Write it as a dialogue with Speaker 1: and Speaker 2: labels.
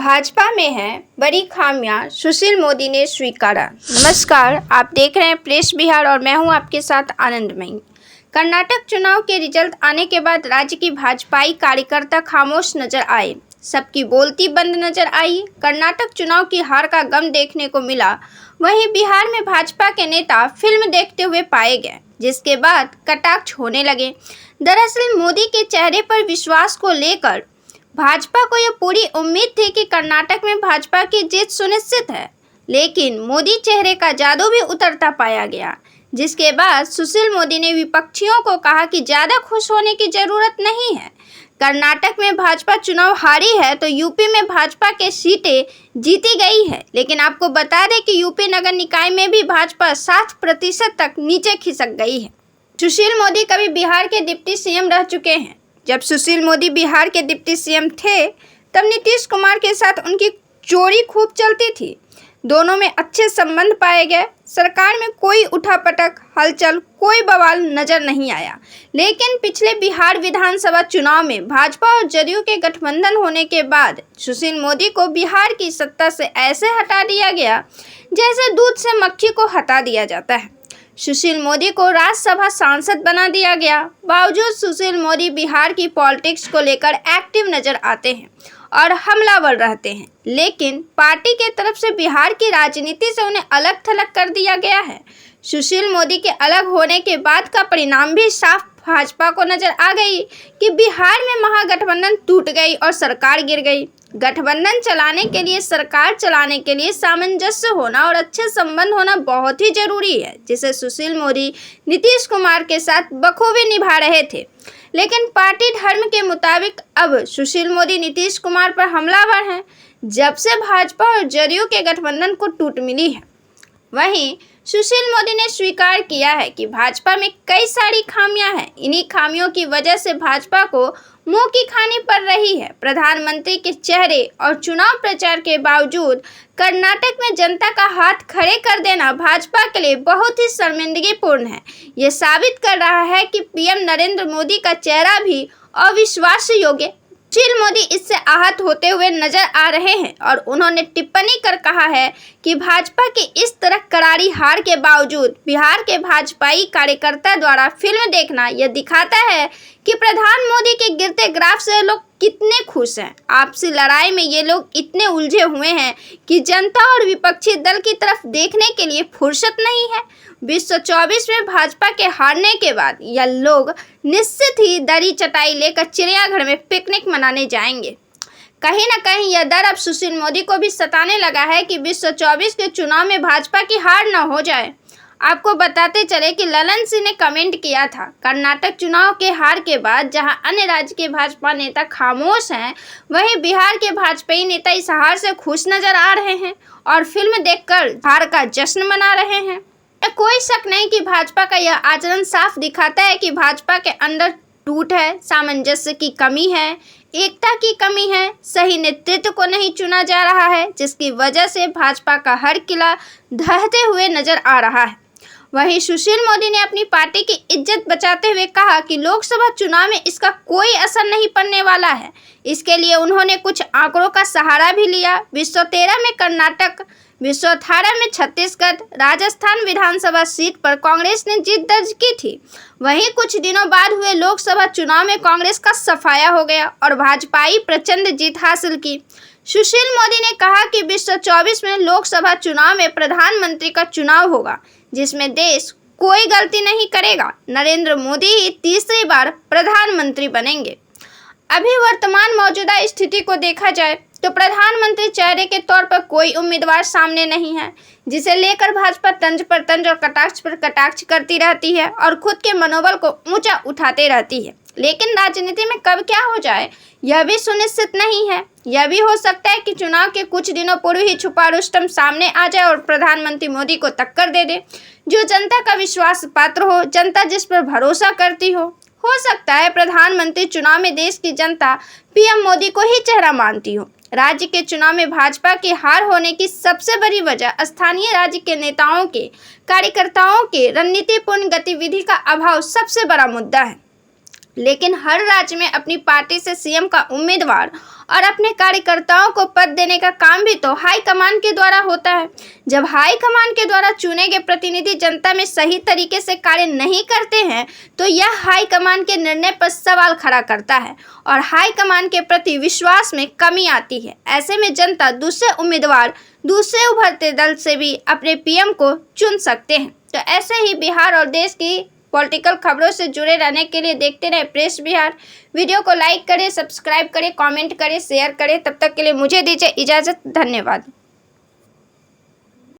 Speaker 1: भाजपा में है बड़ी खामियां, सुशील मोदी ने स्वीकारा। नमस्कार, आप देख रहे हैं प्रेस बिहार और मैं हूं आपके साथ आनंदमयी। कर्नाटक चुनाव के रिजल्ट आने के बाद राज्य की भाजपाई कार्यकर्ता खामोश नजर आए, सबकी बोलती बंद नजर आई। कर्नाटक चुनाव की हार का गम देखने को मिला। वहीं बिहार में भाजपा के नेता फिल्म देखते हुए पाए गए, जिसके बाद कटाक्ष होने लगे। दरअसल मोदी के चेहरे पर विश्वास को लेकर भाजपा को यह पूरी उम्मीद थी कि कर्नाटक में भाजपा की जीत सुनिश्चित है, लेकिन मोदी चेहरे का जादू भी उतरता पाया गया, जिसके बाद सुशील मोदी ने विपक्षियों को कहा कि ज़्यादा खुश होने की जरूरत नहीं है। कर्नाटक में भाजपा चुनाव हारी है तो यूपी में भाजपा के सीटें जीती गई है, लेकिन आपको बता दें कि यूपी नगर निकाय में भी भाजपा 60% तक नीचे खिसक गई है। सुशील मोदी कभी बिहार के डिप्टी सीएम रह चुके हैं। जब सुशील मोदी बिहार के डिप्टी सीएम थे तब नीतीश कुमार के साथ उनकी चोरी खूब चलती थी। दोनों में अच्छे संबंध पाए गए। सरकार में कोई उठापटक, हलचल, कोई बवाल नजर नहीं आया। लेकिन पिछले बिहार विधानसभा चुनाव में भाजपा और जदयू के गठबंधन होने के बाद सुशील मोदी को बिहार की सत्ता से ऐसे हटा दिया गया जैसे दूध से मक्खी को हटा दिया जाता है। सुशील मोदी को राज्यसभा सांसद बना दिया गया। बावजूद सुशील मोदी बिहार की पॉलिटिक्स को लेकर एक्टिव नजर आते हैं और हमलावर रहते हैं, लेकिन पार्टी के तरफ से बिहार की राजनीति से उन्हें अलग थलग कर दिया गया है। सुशील मोदी के अलग होने के बाद का परिणाम भी साफ भाजपा को नजर आ गई कि बिहार में महागठबंधन टूट गई और सरकार गिर गई। गठबंधन चलाने के लिए, सरकार चलाने के लिए सामंजस्य होना और अच्छे संबंध होना बहुत ही जरूरी है, जिसे सुशील मोदी नीतीश कुमार के साथ बखूबी निभा रहे थे। लेकिन पार्टी धर्म के मुताबिक अब सुशील मोदी नीतीश कुमार पर हमलावर हैं, जब से भाजपा और जदयू के गठबंधन को टूट मिली है। वहीं सुशील मोदी ने स्वीकार किया है कि भाजपा में कई सारी खामियां हैं। इन्हीं खामियों की वजह से भाजपा को मुंह की खानी पड़ रही है। प्रधानमंत्री के चेहरे और चुनाव प्रचार के बावजूद कर्नाटक में जनता का हाथ खड़े कर देना भाजपा के लिए बहुत ही शर्मिंदगीपूर्ण है। ये साबित कर रहा है कि पीएम नरेंद्र मोदी का चेहरा भी अविश्वास योग्य। सुशील मोदी इससे आहत होते हुए नजर आ रहे हैं और उन्होंने टिप्पणी कर कहा है कि भाजपा की इस तरह करारी हार के बावजूद बिहार के भाजपाई कार्यकर्ता द्वारा फिल्म देखना यह दिखाता है कि प्रधान मोदी के गिरते ग्राफ से लोग कितने खुश हैं। आपसी लड़ाई में ये लोग इतने उलझे हुए हैं कि जनता और विपक्षी दल की तरफ देखने के लिए फुर्सत नहीं है। 2024 में भाजपा के हारने के बाद यह लोग निश्चित ही दरी चटाई लेकर चिड़ियाघर में पिकनिक मनाने जाएंगे। कहीं ना कहीं यह डर अब सुशील मोदी को भी सताने लगा है कि 2024 के चुनाव में भाजपा की हार न हो जाए। आपको बताते चले कि ललन सिंह ने कमेंट किया था, कर्नाटक चुनाव के हार के बाद जहां अन्य राज्य के भाजपा नेता खामोश हैं, वहीं बिहार के भाजपाई नेता इस हार से खुश नजर आ रहे हैं और फिल्म देखकर हार का जश्न मना रहे हैं। कोई शक नहीं कि भाजपा का यह आचरण साफ दिखाता है कि भाजपा के अंदर टूट है, सामंजस्य की कमी है, एकता की कमी है, सही नेतृत्व को नहीं चुना जा रहा है, जिसकी वजह से भाजपा का हर किला ढहते हुए नजर आ रहा है। वहीं सुशील मोदी ने अपनी पार्टी की इज्जत बचाते हुए कहा कि लोकसभा चुनाव में इसका कोई असर नहीं पड़ने वाला है। इसके लिए उन्होंने कुछ आंकड़ों का सहारा भी लिया। 2013 में कर्नाटक, 2018 में छत्तीसगढ़, राजस्थान विधानसभा सीट पर कांग्रेस ने जीत दर्ज की थी। वहीं कुछ दिनों बाद हुए लोकसभा चुनाव में कांग्रेस का सफाया हो गया और भाजपाई प्रचंड जीत हासिल की। सुशील मोदी ने कहा कि 2024 में लोकसभा चुनाव में प्रधानमंत्री का चुनाव होगा, जिसमें देश कोई गलती नहीं करेगा। नरेंद्र मोदी ही तीसरी बार प्रधानमंत्री बनेंगे। अभी वर्तमान मौजूदा स्थिति को देखा जाए तो प्रधानमंत्री चेहरे के तौर पर कोई उम्मीदवार सामने नहीं है, जिसे लेकर भाजपा तंज पर तंज और कटाक्ष पर कटाक्ष करती रहती है और खुद के मनोबल को ऊंचा उठाते रहती है। लेकिन राजनीति में कब क्या हो जाए यह भी सुनिश्चित नहीं है। यह भी हो सकता है कि चुनाव के कुछ दिनों पूर्व ही छुपा रुस्तम सामने आ जाए और प्रधानमंत्री मोदी को टक्कर दे दे, जो जनता का विश्वास पात्र हो, जनता जिस पर भरोसा करती हो। सकता है प्रधानमंत्री चुनाव में देश की जनता पीएम मोदी को ही चेहरा मानती हो। राज्य के चुनाव में भाजपा की हार होने की सबसे बड़ी वजह स्थानीय राज्य के नेताओं के, कार्यकर्ताओं के रणनीतिपूर्ण गतिविधि का अभाव सबसे बड़ा मुद्दा है। लेकिन हर राज्य में अपनी पार्टी से सीएम का उम्मीदवार और अपने कार्यकर्ताओं को पद देने का काम भी तो हाईकमान के द्वारा होता है। जब हाईकमान के द्वारा चुने गए प्रतिनिधि जनता में सही तरीके से कार्य नहीं करते हैं तो यह हाईकमान के निर्णय पर सवाल खड़ा करता है और हाईकमान के प्रति विश्वास में कमी आती है। ऐसे में जनता दूसरे उम्मीदवार, दूसरे उभरते दल से भी अपने पीएम को चुन सकते हैं। तो ऐसे ही बिहार और देश की पॉलिटिकल खबरों से जुड़े रहने के लिए देखते रहे प्रेस बिहार। वीडियो को लाइक करें, सब्सक्राइब करें, कमेंट करें, शेयर करें। तब तक के लिए मुझे दीजिए इजाज़त। धन्यवाद।